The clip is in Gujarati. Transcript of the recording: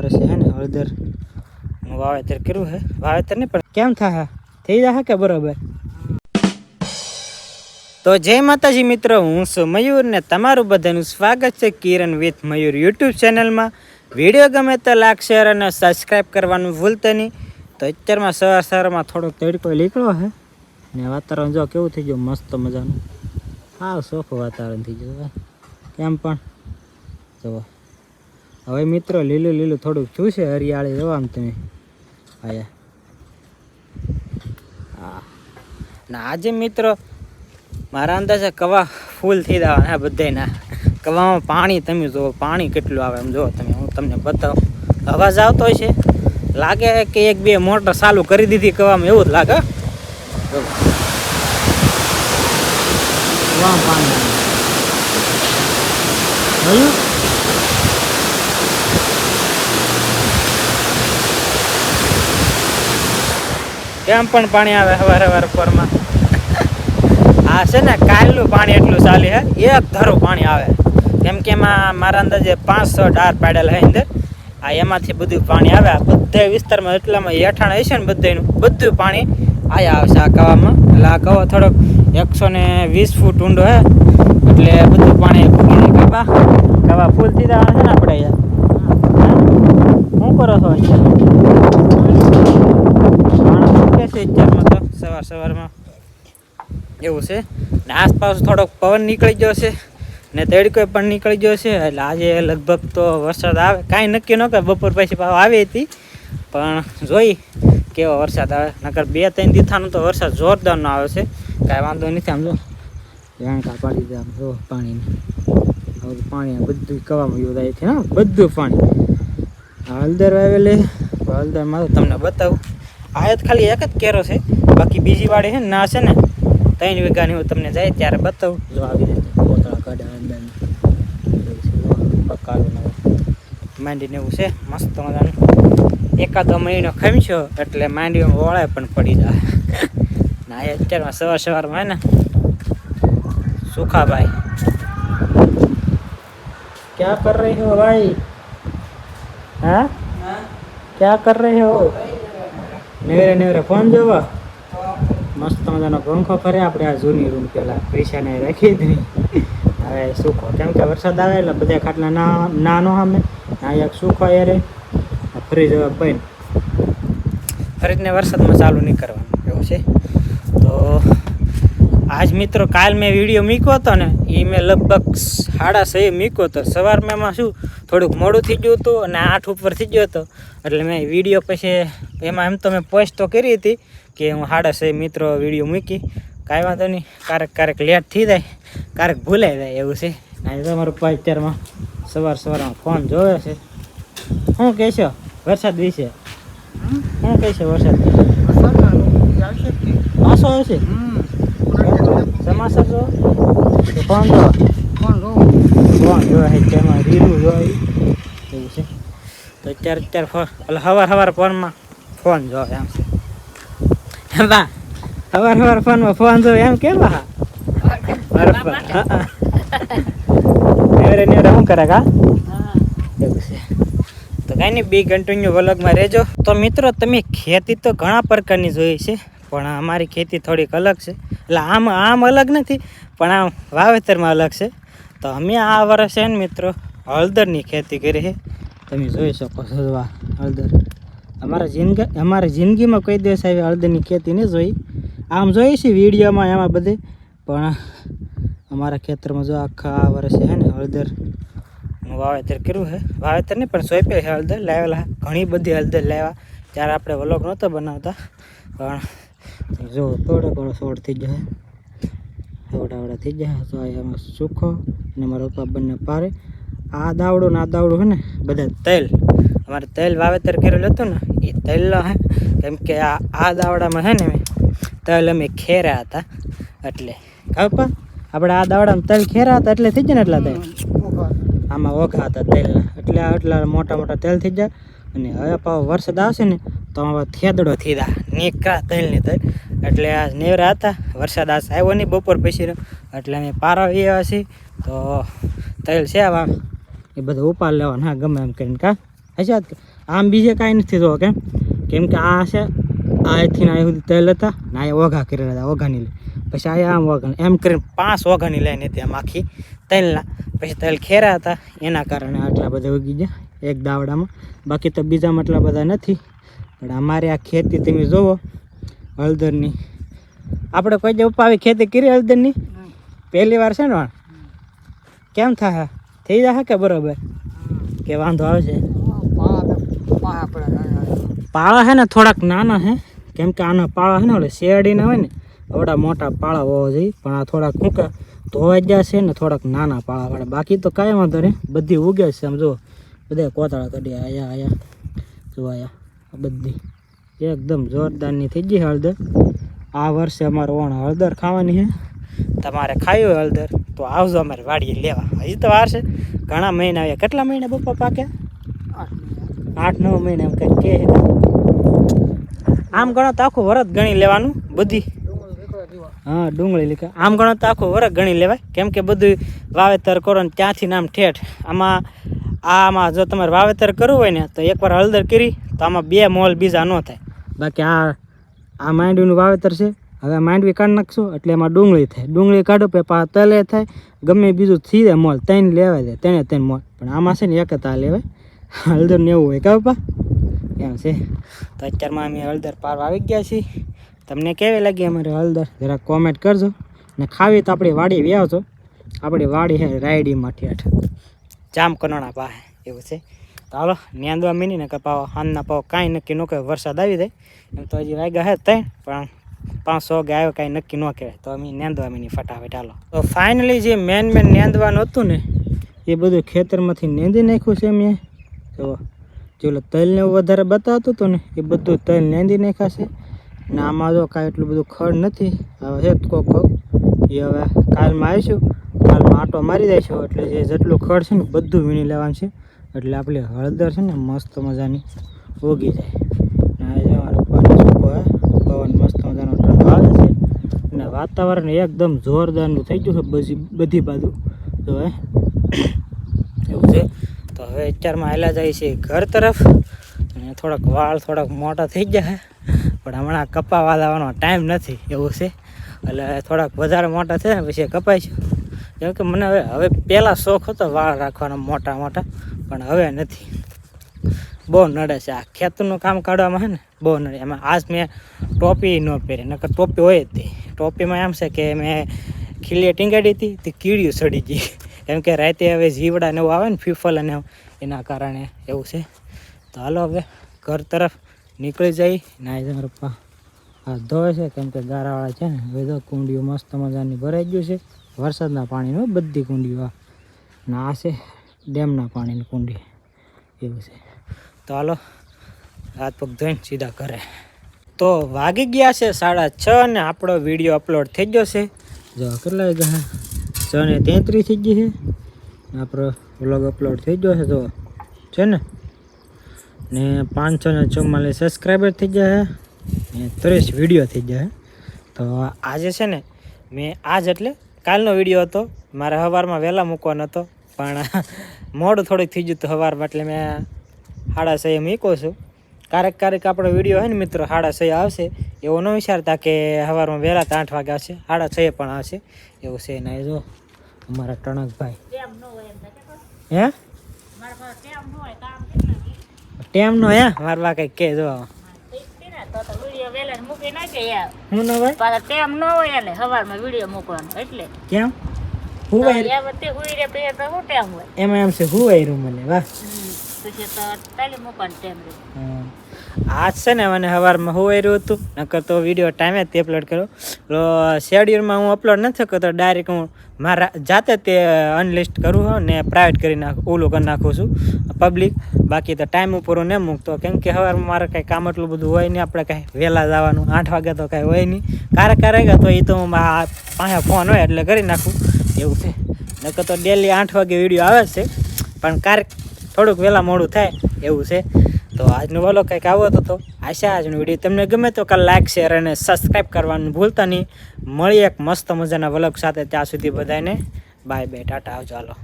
વર્ષે હે ને હળદરનું વાવેતર કર્યું છે. વાવેતર નહીં પણ કેમ થાય થઈ જશે કે બરોબર. તો જય માતાજી મિત્રો, હું છું મયુર ને તમારું બધાનું સ્વાગત છે કિરણ વિથ મયુર યુટ્યુબ ચેનલમાં. વિડીયો ગમે તો લાઈક શેર અને સબસ્ક્રાઈબ કરવાનું ભૂલતા નહીં. તો અત્યારમાં સવારમાં થોડોક તડકો નીકળ્યો છે ને વાતાવરણ જો કેવું થઈ ગયું મસ્ત મજાનું. હા સોફું વાતાવરણ થઈ ગયું કેમ પણ જુઓ. હવે મિત્રો લીલું લીલું થોડુંક છૂશે હરિયાળી જોવા આમ તમે આયા. હા ને આજે મિત્રો મારા અંદાજે કવા ફૂલ થઈ જવાના હે બધાના. કવામાં પાણી તમે જુઓ, પાણી કેટલું આવે એમ જુઓ તમે. હું તમને બતાવું, અવાજ આવતો હોય છે લાગે કે એક બે મોટર ચાલુ કરી દીધી કવામાં, એવું જ લાગે. પાણી કેમ પણ પાણી આવે સવાર પરમાં. આ છે ને કાલનું પાણી એટલું ચાલે હે, એક ધારું પાણી આવે. કેમ કે એમાં મારા અંદાજે 500 ડાર પાડેલા હે અંદર. આ એમાંથી બધું પાણી આવે. આ બધા વિસ્તારમાં એટલામાં હેઠાણ હશે ને બધું પાણી આયા આવશે આ કવામાં. એટલે આ કવા થોડોક 120 ફૂટ ઊંડો હે એટલે બધું પાણી કવા ફૂલ થી જવાના છે ને આપણે. શું કરો છો અત્યારમાં તો સવારમાં એવું છે ને. આસપાસ થોડોક પવન નીકળી ગયો છે ને તડકો પણ નીકળી ગયો છે. એટલે આજે લગભગ તો વરસાદ આવે, કાંઈ નક્કી ન કે બપોર પછી પાવ આવી હતી પણ જોઈ કેવો વરસાદ આવે. નકર 2-3 દીથાનો તો વરસાદ જોરદારનો આવે છે, કાંઈ વાંધો નથી. આમ જો જાણકા પાડી દે આમ જો પાણીને. હવે પાણી બધું કવામાં એવું થાય છે. હા બધું પાણી હળદર વાવેલી. હળદરમાં તો તમને બતાવું, આ ખાલી એક જ કેરો છે, બાકી બીજી વાડી છે ને ના છે ને 3 વીઘાની. હું તમને જાય ત્યારે બતાવું. જો આવી રીતે કોતળા કાઢ્યા અંદર પકાળું માંડીને એવું છે મસ્ત મજાનું. એકાદો મહિનો ખમશો એટલે માંડીમાં વળાય પણ પડી જાય. ના અત્યારમાં સવારમાં હે ને સુખાભાઈ क्या कर रहे हो भाई? हाँ क्या कर रहे हो? નેવરે ફોન જોવા મસ્ત મજાનો પંખો ફરે. આપણે આ જૂની રૂમ પેલા પૈસાને રાખી જ નહીં. હવે સૂકો કેમ કે વરસાદ આવે એટલે બધા ખાટલા નાનો સામે આ એક સૂકો એરે ફ્રીજ બંધ. ફરીને વરસાદમાં ચાલુ નહીં કરવાનું એવું છે. તો આજ મિત્રો કાલ મેં વિડીયો મૂક્યો હતો ને એ મેં લગભગ 6:30 મૂક્યો હતો. સવારમાં એમાં શું થોડુંક મોડું થઈ ગયું હતું અને 8 ઉપર થઈ ગયો હતો. એટલે મેં વિડીયો પછી એમાં એમ તો મેં પોસ્ટ તો કરી હતી કે હું 6:30 મિત્રો વિડીયો મૂકી. કાંઈ વાંધો નહીં, ક્યારેક લેટ થઈ જાય, ક્યારેક ભૂલાઈ જાય એવું છે. આજે તમારું અત્યારમાં સવારમાં ફોન જોવે છે. શું કહેશો વરસાદ વિશે? શું કહેશો વરસાદ પાછો આવશે? સમાચાર જો ફોન જો છે તેમાં રીલું જોઈ એવું છે. તો અત્યારે સવાર ફોનમાં ફોન જોવે એમ છે. બા સવાર ફોનમાં ફોન જોવે એમ કેવા નેવરે શું કરે કા એવું છે. તો કાંઈ નહીં, 2 કન્ટિન્યુ વ્લોગમાં રહેજો. તો મિત્રો તમે ખેતી તો ઘણા પ્રકારની જોઈ છે પણ અમારી ખેતી થોડીક અલગ છે. એટલે આમ અલગ નથી પણ આમ વાવેતરમાં અલગ છે. તો અમે આ વર્ષે ને મિત્રો હળદરની ખેતી કરી છે. તમે જોઈ શકો છો હળદર. અમારા જિંદગીમાં કોઈ દિવસ આવી હળદરની ખેતી નહીં જોઈ. આમ જોઈ છે વિડીયોમાં એમાં બધે, પણ અમારા ખેતરમાં જો આખા આ વર્ષે છે ને હળદરનું વાવેતર કર્યું છે. વાવેતર નહીં પણ સોંપે છે હળદર લાવેલા. ઘણી બધી હળદર લાવ્યા ત્યારે આપણે વ્લોગ નહોતો બનાવતા. પણ જો થોડો શોર્ટ થઈ જાય, આવડા થઈ જાય. તો એમાં સુખો અને મારા પપ્પા બંને પારે. આ દાવડું ને આ દાવડું છે ને બધા તેલ, અમારે તેલ વાવેતર કરેલું હતું ને એ તેલનો હે. કેમ કે આ દાવડામાં છે ને તેલ અમે ખેર્યા હતા એટલે પપ્પા આપણે આ દાવડામાં તેલ ખેર્યા હતા એટલે થઈ જાય ને એટલા તેલ આમાં ઓઘા હતા તેલના. એટલે આટલા મોટા તેલ થઈ જાય. અને હવે પાછો વરસાદ આવશે ને તો આમાં થેદડો થઈ જાય નીકળા તેલની તેલ. એટલે આ નેવરા હતા, વરસાદ આ આવ્યો નહીં બપોર પછી એટલે અમે પારાવી આવ્યા છીએ. તો તેલ છે આવા એ બધું ઉપાડ લેવાનું. હા ગમે એમ કરીને કા હશે આમ બીજે કાંઈ નથી જો કેમ કે આ છે આથી ના સુધી તેલ હતા ને આ ઓઘા કરેલા હતા ઓઘાની પછી આ આમ ઓઘા એમ કરીને 5 ઓઘાની લાઈન હતી આમ આખી તેલના પછી તેલ ખેરા હતા એના કારણે આટલા બધા ઉગી ગયા એક દાવડામાં બાકી તો બીજામાં એટલા બધા નથી પણ અમારે આ ખેતી તમે જોવો હળદરની આપણે કોઈ જે ઉપાવી ખેતી કરી હળદરની પહેલી વાર છે ને કેમ થાય થઈ જશે કે બરોબર કે વાંધો આવશે પાળા છે ને થોડાક નાના છે કેમ કે આના પાળા છે ને ઓલે શેરડીના હોય ને આવડા મોટા પાળા હોવા જોઈએ પણ આ થોડાક ઊંકા ધોવાઈ ગયા છે ને થોડાક નાના પાળા વાળા બાકી તો કાંઈ વાંધો નહીં બધી ઉગે છે આમ જો બધા કોતળા કઢી આયા જો આયા બધી એકદમ જોરદારની થઈ ગઈ હળદર આ વર્ષે અમારે ઓણ હળદર ખાવાની છે તમારે ખાવી હોય હળદર તો આવજો અમારે વાડીએ લેવા હજી તો વાર છે ઘણા મહિના આવ્યા કેટલા મહિના પપ્પા પાક્યા 8-9 મહિના એમ કંઈક કે આમ ગણો તો આખું વરસ ગણી લેવાનું બધી હા ડુંગળી લીધા આમ ગણો તો આખું વરસ ગણી લેવાય કેમ કે બધું વાવેતર કરો ને ત્યાંથી નામ ઠેઠ આમાં જો તમારે વાવેતર કરવું હોય ને તો એકવાર હળદર કરી તો આમાં 2 મોલ બીજા ન થાય બાકી આ માંડવીનું વાવેતર છે હવે માંડવી કાઢી નાખશું એટલે એમાં ડુંગળી થાય ડુંગળી કાઢો પછી તલે થાય ગમે બીજું થઈ જાય મોલ 3 લેવાય જાય 3 મોલ પણ આમાં છે ને એક જ આ લેવાય હળદર ને એવું હોય કા પપ્પા એમ છે તો અત્યારમાં અમે હળદર પારવા આવી ગયા છીએ તમને કેવી લાગી અમારી હળદર જરા કોમેન્ટ કરજો ને ખાવી તો આપણી વાડી વ્યાવજો આપણી વાડી છે રાયડીમાં ઠેઠ જામકનોણા પાસે એવું છે તો હાલો નેંદવા મીની ને કપાવો હાનના પાવ કાંઈ નક્કી ન કહેવાય વરસાદ આવી જાય એમ તો હજી વાગ્યા હે તઈ પણ 5 વાગે આવ્યો કાંઈ નક્કી ન કહેવાય તો અમે નેંદવા મીની ફટાફટ હાલો તો ફાઇનલી જે મેન નેંદવાનું હતું ને એ બધું ખેતરમાંથી નેંદી નાખ્યું છે મેં જો જેલો તલને એવું વધારે બતાવતું હતું ને એ બધું તલ નેંદી નાખાશે ને આમાં જો કાંઈ એટલું બધું ખડ નથી હવે હેત કોક એ હવે કાલમાં આવીશું કાલમાં આટો મારી દઈશું એટલે જે જેટલું ખડ છે ને બધું વીણી લેવાનું છે એટલે આપણી હળદર છે ને મસ્ત મજાની ઉગી જાય ને અમારો ઉપરનો સૂકો હે પવન મસ્ત મજાનો ઠંડો આવે છે અને વાતાવરણ એકદમ જોરદારનું થઈ ગયું છે બધી બાજુ જો હે એવું છે તો હવે અત્યારમાં હાલ્યા જાય છે ઘર તરફ અને થોડાક વાળ થોડાક મોટા થઈ ગયા પણ હમણાં કપાવા લાવવાનો ટાઈમ નથી એવું છે એટલે થોડાક વધારે મોટા છે ને પછી કપાઈશું કેમ કે મને હવે પહેલાં શોખ હતો વાળ રાખવાનો મોટા મોટા પણ હવે નથી બહુ નડે છે આ ખેતરનું કામ કાઢવામાં છે ને બહુ નડે એમાં આજ મેં ટોપી ન પહેરી નકર ટોપી હોય જ તે ટોપીમાં એમ છે કે મેં ખીલીએ ટીંગાડી હતી તે કીડીઓ સડી ગઈ કેમ કે રાતે હવે જીવડા ને એવું આવે ને ફીફલ અને એના કારણે એવું છે તો હાલો હવે ઘર તરફ નીકળી જાય ના તમારા પપ્પા હાથ ધોવે છે કેમ કે ગારાવાળા છે ને હવે તો કુંડીઓ મસ્ત મજાની ભરાઈ ગયું છે વરસાદના પાણીનું બધી કુંડીઓ ને આ છે ડેમના પાણીની કુંડી એવું છે તો હાલો હાથ પગ ધોઈને સીધા ઘરે તો વાગી ગયા છે 6:30 ને આપણો વિડીયો અપલોડ થઈ ગયો છે જો કેટલા વાગ્યા 6:33 થઈ ગઈ છે આપણો વ્લોગ અપલોડ થઈ ગયો છે તો છે ને 544 સબસ્ક્રાઈબર થઈ ગયા છે ને 30 વિડીયો થઈ ગયા તો આજે છે ને મેં આજ એટલે કાલનો વિડીયો હતો મારે સવારમાં વહેલા મૂકવાનો હતો પણ મોડું થોડુંક થઈ ગયું હતું સવારમાં એટલે મેં 6:30 મૂક્યો છું ક્યારેક આપણો વિડીયો હોય ને મિત્રો 6:30 આવશે એવો ન વિચારતા કે સવારમાં વહેલા 8 વાગે આવશે 6:30 પણ આવશે એવું છે ને જો અમારા ટણકભાઈ હે ટેમ નો હે મારવા કઈ કે જો હું ન હોય પાછા ટેમ ન હોય એટલે સવારમાં વિડીયો મૂકવાનો એટલે કેમ હુવાય તે હુઈ રે પે તો હું ટેમ હોય એમાં એમ છે હુવાય રૂ મને વાહ પછી તો તાલી મૂકવાનો ટેમ રે આજ છે ને મને સવારમાં હુવાય રહ્યું હતું નકર તો વિડીયો ટાઈમે જ અપલોડ કર્યો તો શેડ્યુલમાં હું અપલોડ નથી કરતો ડાયરેક્ટ હું મારા જાતે તે અનલિસ્ટ કરું છું ને પ્રાઇવેટ કરી ઓલું કરી નાખું છું પબ્લિક બાકી તો ટાઈમ ઉપર હું નહીં મૂકતો કેમ કે સવારમાં મારે કાંઈ કામ એટલું બધું હોય નહીં આપણે કાંઈ વહેલા જવાનું 8 વાગે તો કાંઈ હોય નહીં ક્યારેક તો એ તો હું પાસે ફોન હોય એટલે કરી નાખું એવું છે નકર તો ડેલી 8 વાગે વિડીયો આવે છે પણ ક્યારેક થોડુંક વહેલા મોડું થાય એવું છે તો આજનો વ્લોગ કંઈક આવો હતો આશા આજનો વિડીયો તમને ગમે તો લાઈક શેર અને સબસ્ક્રાઈબ કરવાનું ભૂલતા નહીં મળી એક મસ્ત મજાના વ્લોગ સાથે ત્યાં સુધી બધાને બાય બાય ટાટા આવજો હાલો